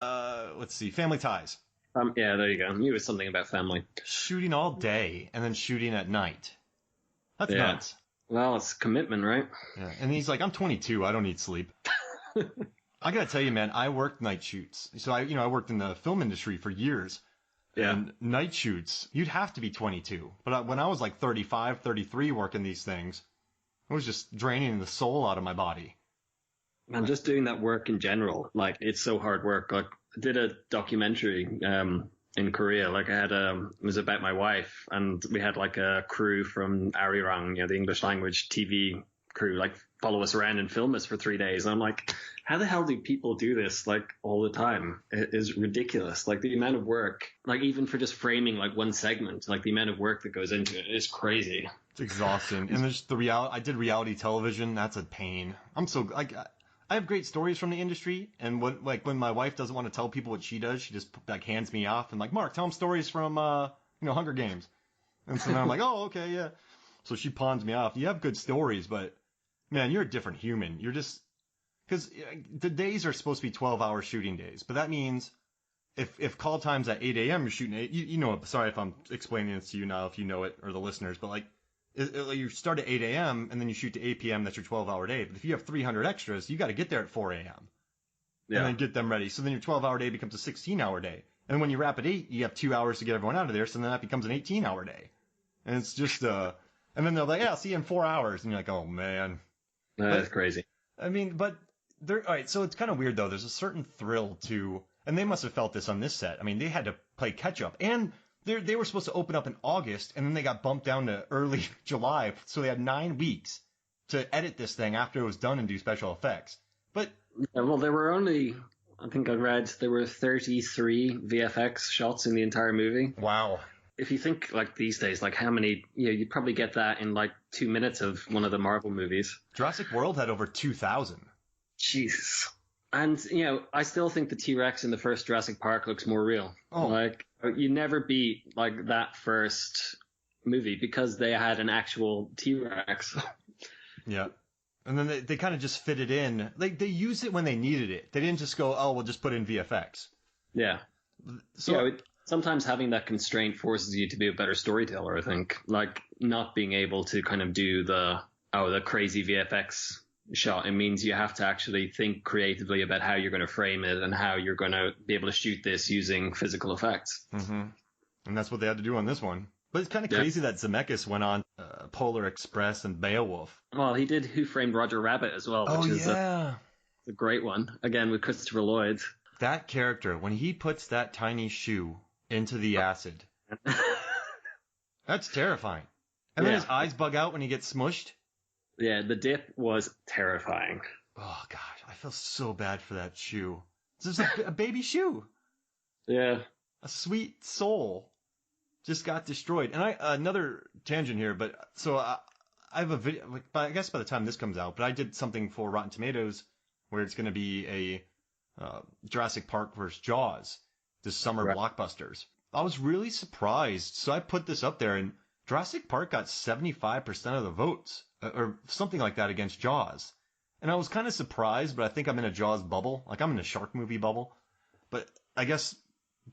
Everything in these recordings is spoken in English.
let's see, Family Ties. Yeah, there you go. I knew it was something about family. Shooting all day and then shooting at night. That's Yeah. nuts. Well, it's commitment, right? Yeah. And he's like, I'm 22. I don't need sleep. I gotta tell you, man, I worked night shoots. So I worked in the film industry for years. Yeah. And night shoots, you'd have to be 22. But when I was like 35, 33 working these things, it was just draining the soul out of my body. And just doing that work in general, like it's so hard work. Like I did a documentary in Korea. Like it was about my wife, and we had like a crew from Arirang, the English language TV crew, like follow us around and film us for 3 days. And I'm like, how the hell do people do this like all the time? It is ridiculous. Like the amount of work, like even for just framing like one segment, like the amount of work that goes into it is crazy. It's exhausting. And there's I did reality television. That's a pain. I have great stories from the industry, and when my wife doesn't want to tell people what she does, she just like hands me off and like, Mark, tell them stories from Hunger Games, and so then I'm like, oh, okay, yeah. So she pawns me off. You have good stories, but man, you're a different human. You're just because the days are supposed to be 12-hour shooting days, but that means if call time's at 8 a.m. you're shooting 8. You know, sorry if I'm explaining this to you now if you know it or the listeners, but like. You start at 8 a.m. and then you shoot to 8 p.m. That's your 12-hour day. But if you have 300 extras, you got to get there at 4 a.m. Yeah. And then get them ready. So then your 12-hour day becomes a 16-hour day. And when you wrap at 8, you have 2 hours to get everyone out of there. So then that becomes an 18-hour day. And it's just, and then they're like, yeah, I'll see you in 4 hours. And you're like, oh, man. That's crazy. I mean, but all right. So it's kind of weird, though. There's a certain thrill to, and they must have felt this on this set. I mean, they had to play catch up. And they were supposed to open up in August, and then they got bumped down to early July, so they had 9 weeks to edit this thing after it was done and do special effects. But yeah, well, there were only, I think I read, there were 33 VFX shots in the entire movie. Wow. If you think like these days, like how many, you'd probably get that in like 2 minutes of one of the Marvel movies. Jurassic World had over 2,000. Jesus. And, I still think the T-Rex in the first Jurassic Park looks more real. Oh. Like, you never beat, like, that first movie because they had an actual T-Rex. Yeah. And then they kind of just fit it in. They used it when they needed it. They didn't just go, oh, we'll just put in VFX. Yeah. So sometimes having that constraint forces you to be a better storyteller, I think. Like, not being able to kind of do the crazy VFX shot. It means you have to actually think creatively about how you're going to frame it and how you're going to be able to shoot this using physical effects. Mm-hmm. And that's what they had to do on this one. But it's kind of crazy that Zemeckis went on Polar Express and Beowulf. Well, he did Who Framed Roger Rabbit as well, which is a great one. Again, with Christopher Lloyd. That character, when he puts that tiny shoe into the acid, that's terrifying. And then his eyes bug out when he gets smushed. Yeah, the dip was terrifying. Oh, gosh, I feel so bad for that shoe. This is a baby shoe. Yeah. A sweet soul just got destroyed. And another tangent here, but so I have a video, I guess by the time this comes out, but I did something for Rotten Tomatoes where it's going to be a Jurassic Park versus Jaws, this summer blockbusters. I was really surprised. So I put this up there, and Jurassic Park got 75% of the votes. Or something like that against Jaws. And I was kind of surprised, but I think I'm in a Jaws bubble. Like, I'm in a shark movie bubble. But I guess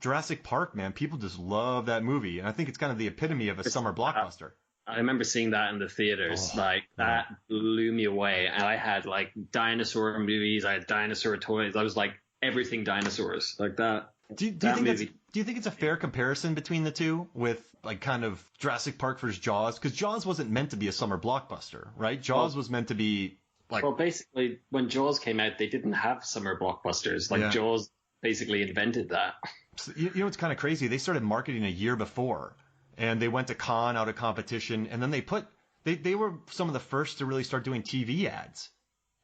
Jurassic Park, man, people just love that movie. And I think it's kind of the epitome of a summer blockbuster. I remember seeing that in the theaters. That blew me away. And I had, like, dinosaur movies. I had dinosaur toys. I was like, everything dinosaurs. Like that. Do you think it's a fair comparison between the two with like kind of Jurassic Park versus Jaws? Because Jaws wasn't meant to be a summer blockbuster, right? Jaws was meant to be like... Well, basically, when Jaws came out, they didn't have summer blockbusters. Like Jaws basically invented that. So, you know what's kind of crazy? They started marketing a year before, and they went to Cannes out of competition, and then they were some of the first to really start doing TV ads.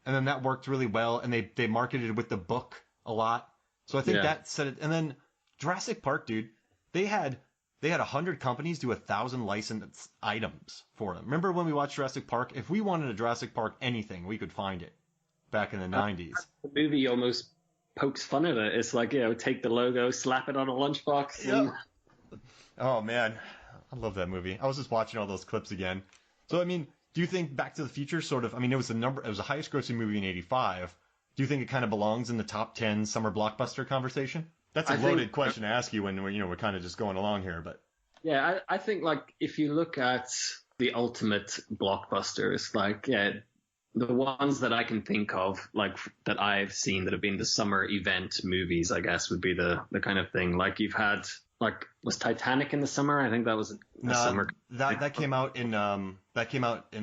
And then that worked really well, and they marketed with the book a lot. So I think that said it. And then Jurassic Park, dude, they had 100 companies do 1,000 licensed items for them. Remember when we watched Jurassic Park? If we wanted a Jurassic Park anything, we could find it back in the 90s. The movie almost pokes fun at it. It's like, take the logo, slap it on a lunchbox. Yep. And... Oh, man. I love that movie. I was just watching all those clips again. So, I mean, do you think Back to the Future sort of, I mean, it was the highest grossing movie in 85. Do you think it kind of belongs in the top 10 summer blockbuster conversation? That's a loaded question to ask you when we're kind of just going along here, but Yeah, I think like if you look at the ultimate blockbusters, like the ones that I can think of, like that I've seen that have been the summer event movies, I guess would be the kind of thing. Like you've had like was Titanic in the summer? I think that was a summer. That came out in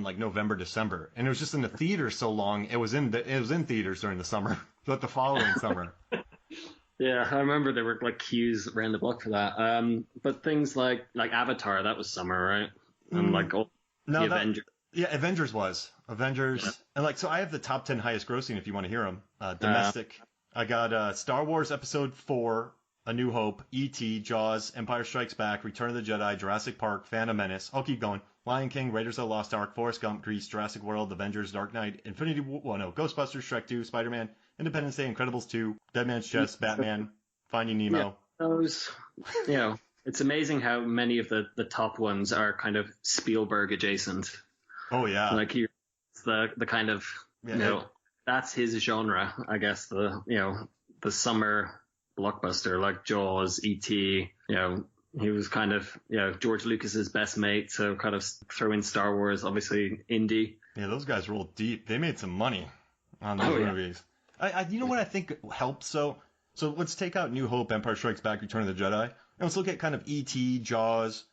like November, December, and it was just in the theater so long. It was in theaters during the summer, but the following summer. Yeah, I remember there were like queues around the block for that. But things like Avatar, that was summer, right? And like all the Avengers. Yeah, Avengers was. Avengers. Yeah. And like, so I have the top 10 highest grossing if you want to hear them. Domestic. I got Star Wars Episode 4, A New Hope, E.T., Jaws, Empire Strikes Back, Return of the Jedi, Jurassic Park, Phantom Menace. I'll keep going. Lion King, Raiders of the Lost Ark, Forrest Gump, Grease, Jurassic World, Avengers, Dark Knight, Ghostbusters, Shrek 2, Spider-Man, Independence Day, Incredibles 2, Dead Man's Chest, Batman, Finding Nemo. Yeah, those, it's amazing how many of the top ones are kind of Spielberg adjacent. Oh yeah. Like he's the kind of, that's his genre, I guess, the summer blockbuster like Jaws, E.T., he was kind of, George Lucas's best mate. So kind of throw in Star Wars, obviously indie. Yeah, those guys rolled deep. They made some money on those movies. You know what I think helps? So let's take out New Hope, Empire Strikes Back, Return of the Jedi, and let's look at kind of E.T., Jaws,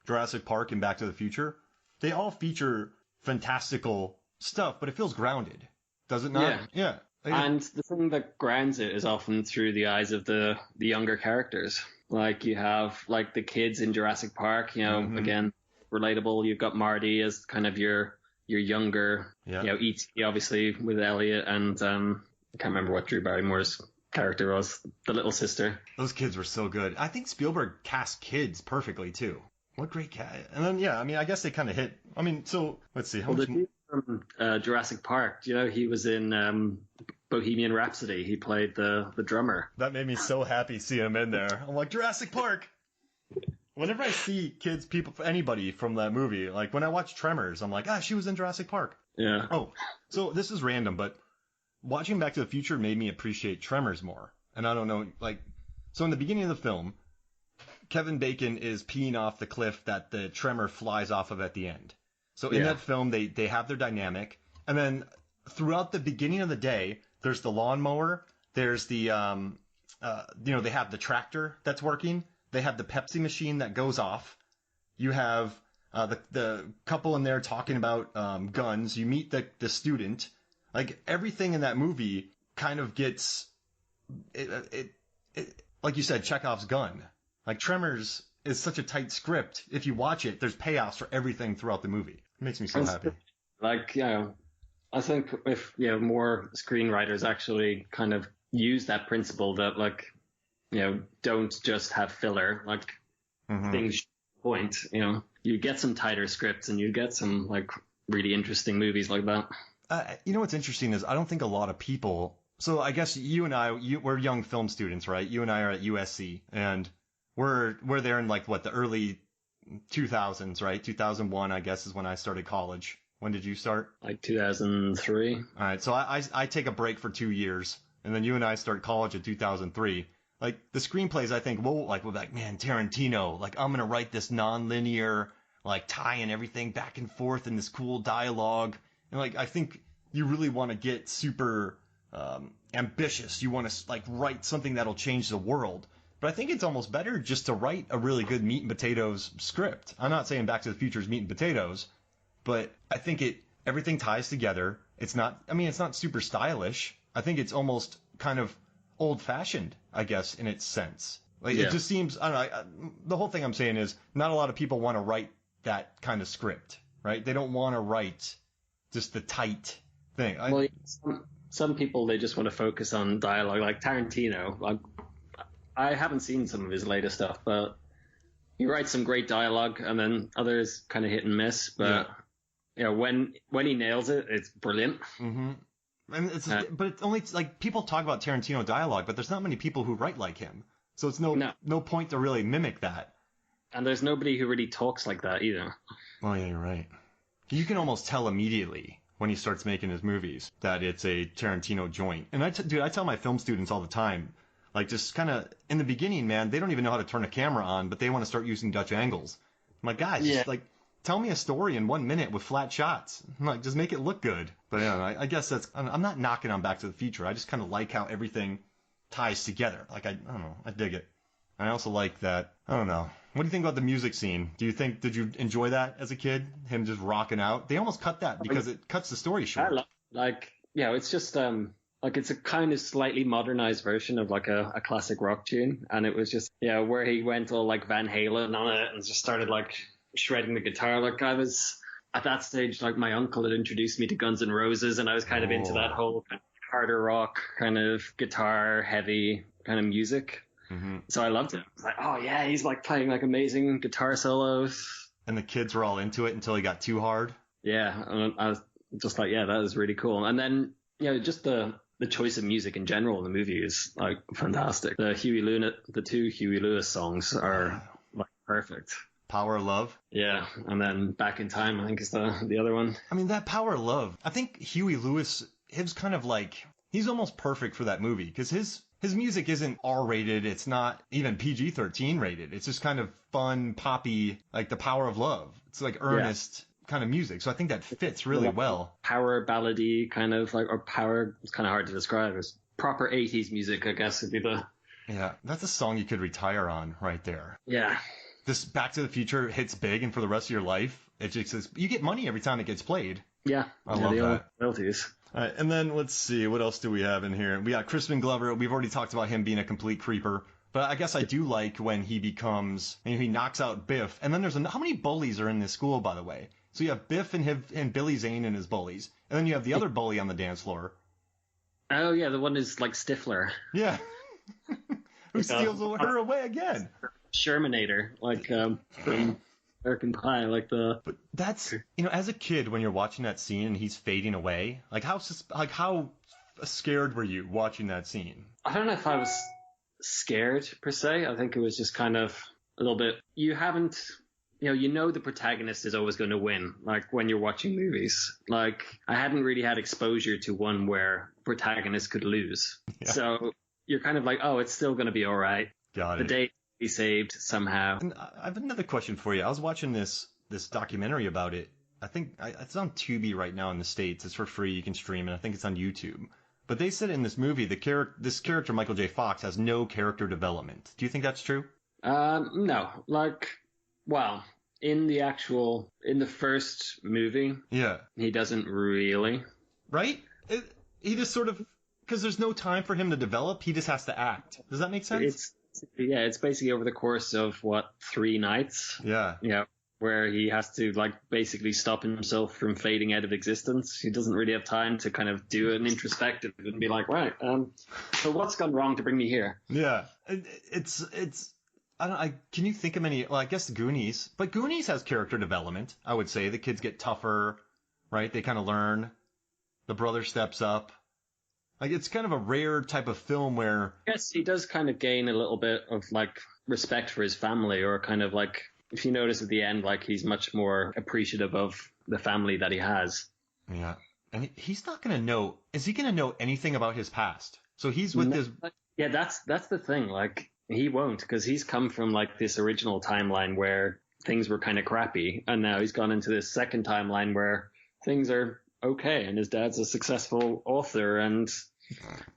Jurassic Park, and Back to the Future. They all feature fantastical stuff, but it feels grounded. Does it not? Yeah. And the thing that grounds it is often through the eyes of the younger characters. Like you have like the kids in Jurassic Park, again, relatable. You've got Marty as kind of your younger, E.T. obviously with Elliot, and I can't remember what Drew Barrymore's character was, the little sister. Those kids were so good. I think Spielberg cast kids perfectly too. What great cat! And then I guess they kind of hit. I mean, so let's see. The dude from Jurassic Park, he was in Bohemian Rhapsody. He played the drummer. That made me so happy seeing him in there. I'm like, Jurassic Park. Whenever I see kids, people, anybody from that movie, like when I watch Tremors, I'm like, she was in Jurassic Park. Yeah. Oh, so this is random, but watching Back to the Future made me appreciate Tremors more. And I don't know, so in the beginning of the film, Kevin Bacon is peeing off the cliff that the tremor flies off of at the end. So in that film, they have their dynamic. And then throughout the beginning of the day, there's the lawnmower. There's the, they have the tractor that's working. They have the Pepsi machine that goes off. You have the couple in there talking about guns. You meet the student. Like everything in that movie kind of gets, it like you said, Chekhov's gun. Like Tremors is such a tight script. If you watch it, there's payoffs for everything throughout the movie. It makes me so happy. Like, I think if more screenwriters actually kind of use that principle that like, don't just have filler, like things point, you get some tighter scripts and you get some like really interesting movies like that. What's interesting is I don't think a lot of people. So I guess you and I, we're young film students, right? You and I are at USC, and we're there in like the early 2000s, right? 2001, I guess, is when I started college. When did you start? Like 2003. All right, so I take a break for 2 years, and then you and I start college in 2003. Like the screenplays, I think we're like, man, Tarantino, like I'm gonna write this non-linear, like tying everything back and forth in this cool dialogue, and like I think you really want to get super ambitious. You want to like write something that'll change the world. But I think it's almost better just to write a really good meat and potatoes script. I'm not saying Back to the Future is meat and potatoes, but I think everything ties together. It's not super stylish. I think it's almost kind of old fashioned, I guess, in its sense. Like it just seems, I don't know. The whole thing I'm saying is not a lot of people want to write that kind of script, right? They don't want to write just the tight thing. Some people, they just want to focus on dialogue, like Tarantino. Like, I haven't seen some of his later stuff, but he writes some great dialogue, and then others kind of hit and miss. But when he nails it, it's brilliant. Mm-hmm. And but it's only like people talk about Tarantino dialogue, but there's not many people who write like him, so it's no point to really mimic that. And there's nobody who really talks like that either. Oh yeah, you're right. You can almost tell immediately when he starts making his movies that it's a Tarantino joint. And I tell my film students all the time, like, just kind of in the beginning, man, they don't even know how to turn a camera on, but they want to start using Dutch angles. I'm like, guys, just like tell me a story in 1 minute with flat shots. I'm like, just make it look good. But yeah, I guess I'm not knocking on Back to the Future. I just kind of like how everything ties together. Like, I don't know, I dig it. I also like that. I don't know. What do you think about the music scene? Did you enjoy that as a kid? Him just rocking out? They almost cut that because it cuts the story short. It's just like it's a kind of slightly modernized version of like a classic rock tune, and it was just where he went all like Van Halen on it and just started like shredding the guitar. Like I was at that stage, like my uncle had introduced me to Guns N' Roses, and I was kind of into that whole kind of harder rock kind of guitar heavy kind of music. Mm-hmm. So I loved it. I was like, oh yeah, he's like playing like amazing guitar solos. And the kids were all into it until he got too hard. Yeah, and I was just like, yeah, that was really cool. And then just the choice of music in general in the movie is like fantastic. The two Huey Lewis songs are like perfect. Power of Love. Yeah, and then Back in Time, I think is the other one. I mean, that Power of Love. I think Huey Lewis, his kind of like, he's almost perfect for that movie because his music isn't R-rated. It's not even PG-13 rated. It's just kind of fun, poppy, like the Power of Love. It's like earnest kind of music. So I think that fits really well. Power ballady kind of like, or power, it's kind of hard to describe. It's proper 80s music, I guess would be the... Yeah, that's a song you could retire on right there. Yeah. This Back to the Future hits big, and for the rest of your life, it just you get money every time it gets played. Yeah. I love that. Royalties. All right, and then let's see, what else do we have in here? We got Crispin Glover. We've already talked about him being a complete creeper, but I guess I do like when he he knocks out Biff. And then how many bullies are in this school, by the way? So you have Biff and Billy Zane and his bullies, and then you have the other bully on the dance floor. Oh yeah, the one is like Stifler. Yeah, who steals her away again? Shermanator, like from American Pie, like the. But that's as a kid when you're watching that scene and he's fading away, like how scared were you watching that scene? I don't know if I was scared per se. I think it was just kind of a little bit. You haven't, the protagonist is always going to win. Like when you're watching movies, like I hadn't really had exposure to one where protagonist could lose, so you're kind of like, oh, it's still going to be all right. Got it. The day be saved somehow. And I have another question for you. I was watching this documentary about it. I think it's on Tubi right now in the States. It's for free. You can stream it. I think it's on YouTube. But they said in this movie, this character, Michael J. Fox, has no character development. Do you think that's true? No. In the first movie, he doesn't really. Right? He just sort of, because there's no time for him to develop, he just has to act. Does that make sense? It's basically over the course of 3 nights. Yeah. Yeah. Where he has to basically stop himself from fading out of existence. He doesn't really have time to kind of do an introspective and be like, right, so what's gone wrong to bring me here? Yeah. It's can you think of any, well, I guess Goonies, but Goonies has character development, I would say. The kids get tougher, right? They kind of learn. The brother steps up. Like, it's kind of a rare type of film where... Yes, he does kind of gain a little bit of, respect for his family, or kind of, if you notice at the end, he's much more appreciative of the family that he has. Yeah. And he's not going to know... Is he going to know anything about his past? So he's with his... Yeah, that's the thing. He won't, because he's come from, this original timeline where things were kind of crappy, and now he's gone into this second timeline where things are okay, and his dad's a successful author, and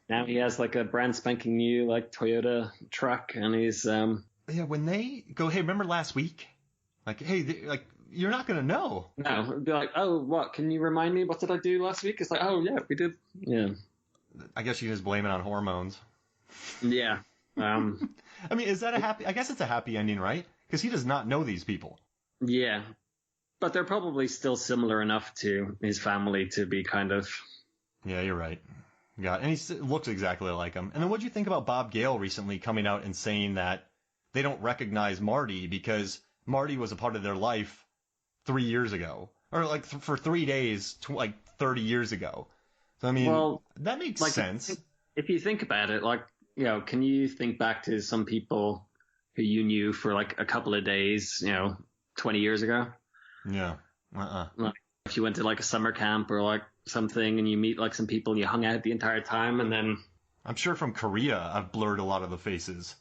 now he has a brand spanking new Toyota truck, and he's when they go, hey, remember last week? You're not gonna know. No, it'd be like, oh, what? Can you remind me? What did I do last week? It's like, oh yeah, we did. Yeah. I guess you just blame it on hormones. Yeah. I mean, is that I guess it's a happy ending, right? Because he does not know these people. Yeah. But they're probably still similar enough to his family to be kind of... Yeah, you're right. And he looks exactly like him. And then what'd you think about Bob Gale recently coming out and saying that they don't recognize Marty because Marty was a part of their life 3 years ago? Or for 3 days, 30 years ago. So, I mean, that makes sense. If you think about it, can you think back to some people who you knew for a couple of days, 20 years ago? Yeah. if you went to like a summer camp or like something and you meet like some people and you hung out the entire time and then I'm sure from Korea I've blurred a lot of the faces.